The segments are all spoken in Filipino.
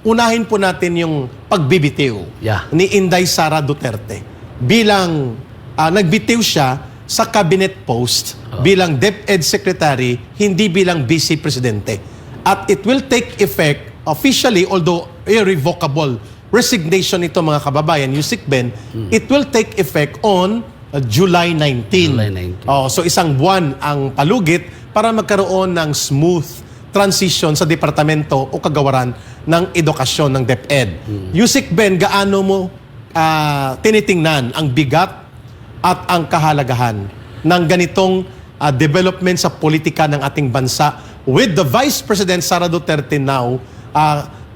unahin po natin yung pagbibitiw ni Inday Sara Duterte bilang nagbitiw siya sa cabinet post bilang DepEd Secretary, hindi bilang Vice Presidente. At it will take effect officially, although irrevocable resignation ito mga kababayan, Yusik Ben, it will take effect on July 19. So isang buwan ang palugit para magkaroon ng smooth transition sa departamento o kagawaran ng edukasyon ng DepEd. Yusik Ben, gaano mo tinitingnan ang bigat at ang kahalagahan ng ganitong development sa politika ng ating bansa with the Vice President Sara Duterte now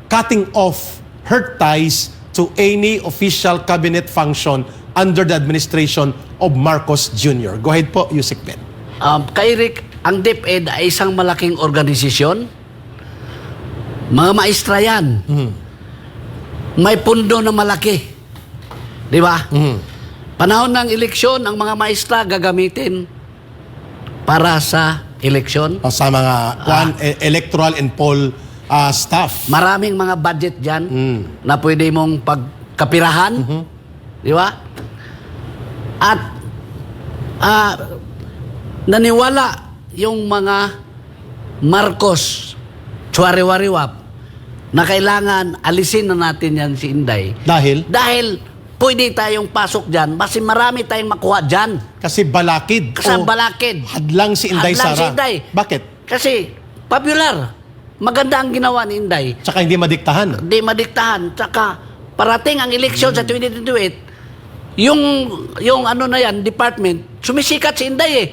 cutting off her ties to any official cabinet function under the administration of Marcos Jr. Go ahead po, Yusik Ben. Kay Rick, ang DepEd ay isang malaking organisasyon. Mga maestra yan. May pundo na malaki. Di ba? Panahon ng eleksyon, ang mga maestra gagamitin para sa eleksyon. Sa mga electoral and poll staff. Maraming mga budget dyan na pwede mong pagkapirahan. Di ba? At naniwala yung mga Marcos Chuariwariwap na kailangan alisin na natin yan si Inday. Dahil? Dahil pwede tayong pasok dyan, kasi marami tayong makuha dyan. Kasi balakid. Kasi balakid. Hadlang si Inday Sara. Si Inday. Bakit? Kasi popular. Maganda ang ginawa ni Inday. Tsaka hindi madiktahan. Hindi madiktahan. Tsaka parating ang eleksyon sa 2028, yung ano na yan, department, sumisikat si Inday eh.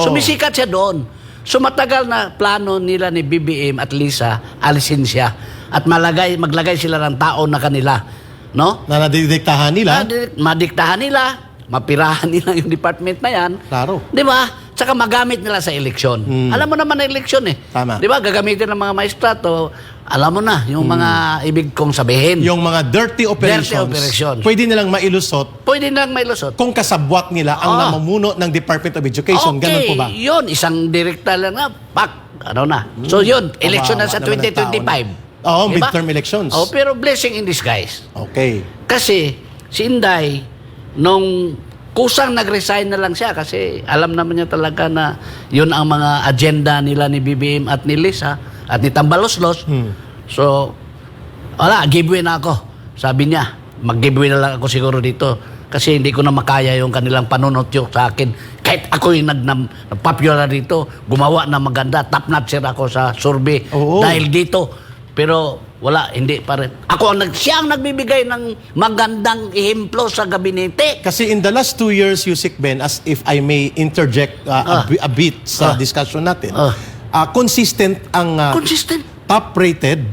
Sumisikat siya doon. So matagal na plano nila ni BBM at Lisa, alisin siya. At maglagay sila ng tao na kanila. No? Na nadidiktahan nila. Madiktahan nila, mapirahan nila yung department na yan. Klaro. Di ba? Tsaka magamit nila sa eleksyon. Alam mo naman na eleksyon eh. Tama. Di ba? Gagamitin ng mga maestrato. Alam mo na, yung mga ibig kong sabihin. Yung mga dirty operations. Pwede nilang mailusot. Pwede nilang mailusot. Kung kasabwat nila ang namumuno ng Department of Education. Ganun po ba? Yun. Isang direkta lang na, ano na. So yun, eleksyon na sa 2025. Diba? Midterm elections. Pero blessing in disguise. Okay. Kasi si Inday, nung kusang nag-resign na lang siya kasi alam naman niya talaga na yun ang mga agenda nila ni BBM at ni Lisa at ni Tambaloslos. So, wala, giveaway na ako. Sabi niya, mag-giveaway na lang ako siguro dito kasi hindi ko na makaya yung kanilang panunotyo sa akin. Kahit ako yung nag-popular dito, gumawa na maganda, top-notcher ako sa survey dahil dito. Pero wala, hindi pa rin. Siya ang nagbibigay ng magandang ehemplo sa gabinete. Kasi in the last 2 years, Yusik Ben, as if I may interject a bit sa discussion natin, consistent ang top-rated,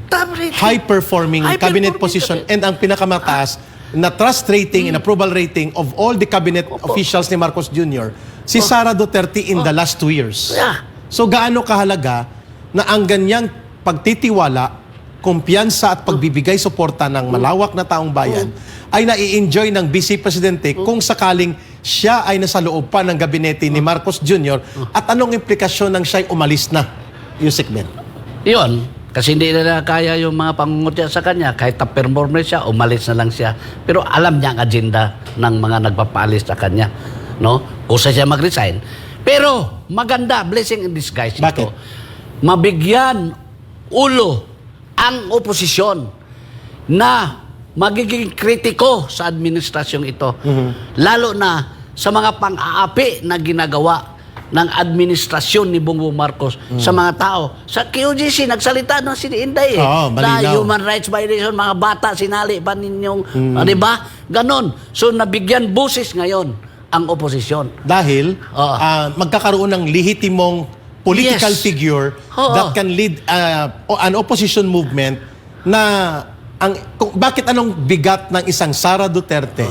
high-performing cabinet position and ang pinakamataas na trust rating and approval rating of all the cabinet officials ni Marcos Jr., si Sara Duterte in the last 2 years. So gaano kahalaga na ang ganyang pagtitiwala, kumpiyansa at pagbibigay suporta ng malawak na taong bayan ay nai-enjoy ng Vice Presidente kung sakaling siya ay nasa loob pa ng gabinete ni Marcos Jr. At anong implikasyon ng siya'y umalis na, Yusik Ben? Yun, kasi hindi na kaya yung mga pangungutya sa kanya. Kahit na-performer siya, umalis na lang siya. Pero alam niya ang agenda ng mga nagpapaalis sa kanya. No? Kusa siya mag-resign. Pero maganda, blessing in disguise. Bakit? Ito. Mabigyan ulo ang oposisyon na magiging kritiko sa administrasyong ito. Lalo na sa mga pang-aapi na ginagawa ng administrasyon ni Bongbong Marcos sa mga tao. Sa QGC, nagsalita ng si Inday na human rights violation, mga bata, sinali pa ninyong, di ba? Ganon. So, nabigyan busis ngayon ang oposisyon. Dahil magkakaroon ng lehitimong political figure that can lead an opposition movement na bakit anong bigat ng isang Sara Duterte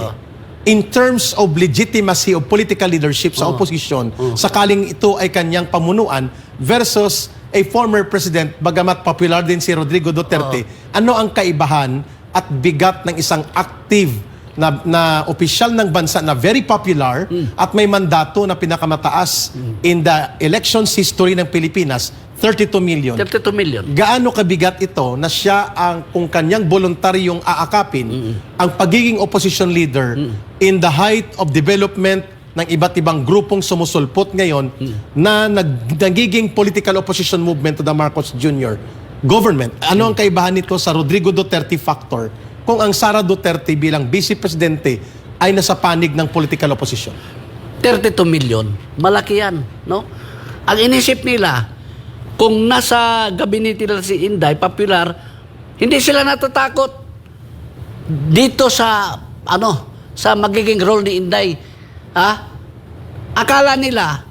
in terms of legitimacy of political leadership sa opposition sakaling ito ay kanyang pamunuan versus a former president bagamat popular din si Rodrigo Duterte. Ano ang kaibahan at bigat ng isang active na opisyal ng bansa na very popular at may mandato na pinakamataas in the elections history ng Pilipinas, 32 million. 32 million. Gaano kabigat ito na siya kung kanyang voluntaryong aakapin ang pagiging opposition leader in the height of development ng iba't ibang grupong sumusulpot ngayon na nagiging political opposition movement to the Marcos Jr. government. Ano ang kaibahan nito sa Rodrigo Duterte factor kung ang Sara Duterte bilang Vice Presidente ay nasa panig ng political opposition? 32 million. Malaki yan, no? Ang inisip nila, kung nasa gabinete nila si Inday, popular, hindi sila natatakot dito sa, sa magiging role ni Inday. Akala nila,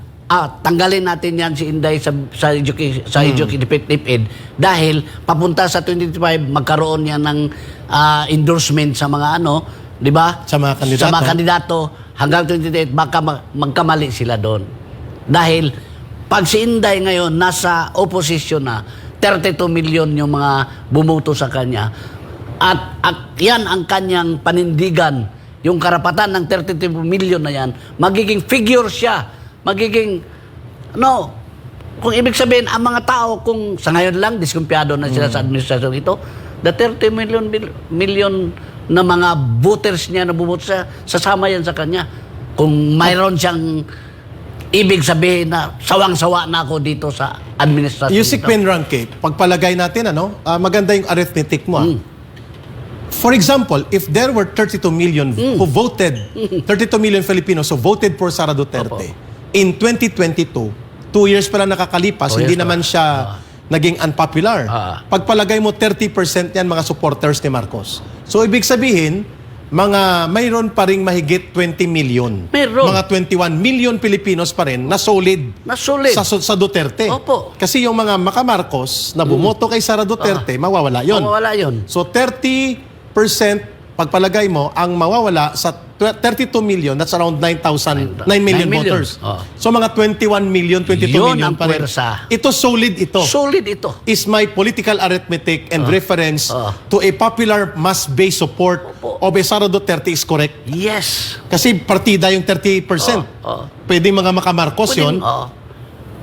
tanggalin natin yan si Inday sa education DepEd dahil papunta sa 2025 magkaroon yan ng endorsement sa mga di ba? Sa mga kandidato. Sa mga kandidato hanggang 2028 baka magkamali sila doon. Dahil pag si Inday ngayon nasa opposition na, 32 million yung mga bumoto sa kanya. At yan ang kanyang panindigan, yung karapatan ng 32 million na yan, magiging figure siya. Magiging, kung ibig sabihin, ang mga tao, kung sa ngayon lang, diskumpiyado na sila sa administrasyon ito, the 30 million na mga voters niya na bumoto siya, sasama yan sa kanya. Kung mayroon siyang ibig sabihin na sawang-sawa na ako dito sa administrasyon. Yusik Penranque, pagpalagay natin, maganda yung arithmetic mo. For example, if there were 32 million who voted, 32 million Filipinos who voted for Sara Duterte, in 2022, 2 years pa lang nakakalipas, hindi naman siya naging unpopular. Pagpalagay mo, 30% yan mga supporters ni Marcos. So, ibig sabihin, mayroon pa ring mahigit 20 million. Meron. Mga 21 million Filipinos pa rin na solid, sa Duterte. Opo. Kasi yung mga maka-Marcos na bumoto kay Sara Duterte, mawawala yon. Mawawala yun. So 30%, pagpalagay mo, ang mawawala sa 32 million, that's around 9 million voters. So mga 21 million, 22 Yun million ang pa rin. puwersa. Ito solid ito. Solid ito. Is my political arithmetic and reference to a popular mass-based support of a Sara Duterte is correct. Yes. Kasi partida yung 30%. Pwede mga maka-Marcos yun.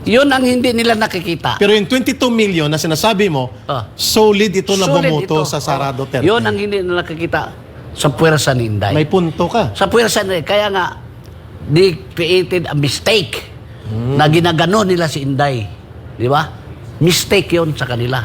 Yun ang hindi nila nakikita. Pero yung 22 million na sinasabi mo, solid ito na Solid bumoto ito. sa Sara Duterte. Yun ang hindi nila nakikita sa puwersa ni Inday. May punto ka. Sa puwersa nila. Kaya nga, they created a mistake na ginagano nila si Inday. Di ba? Mistake yun sa kanila.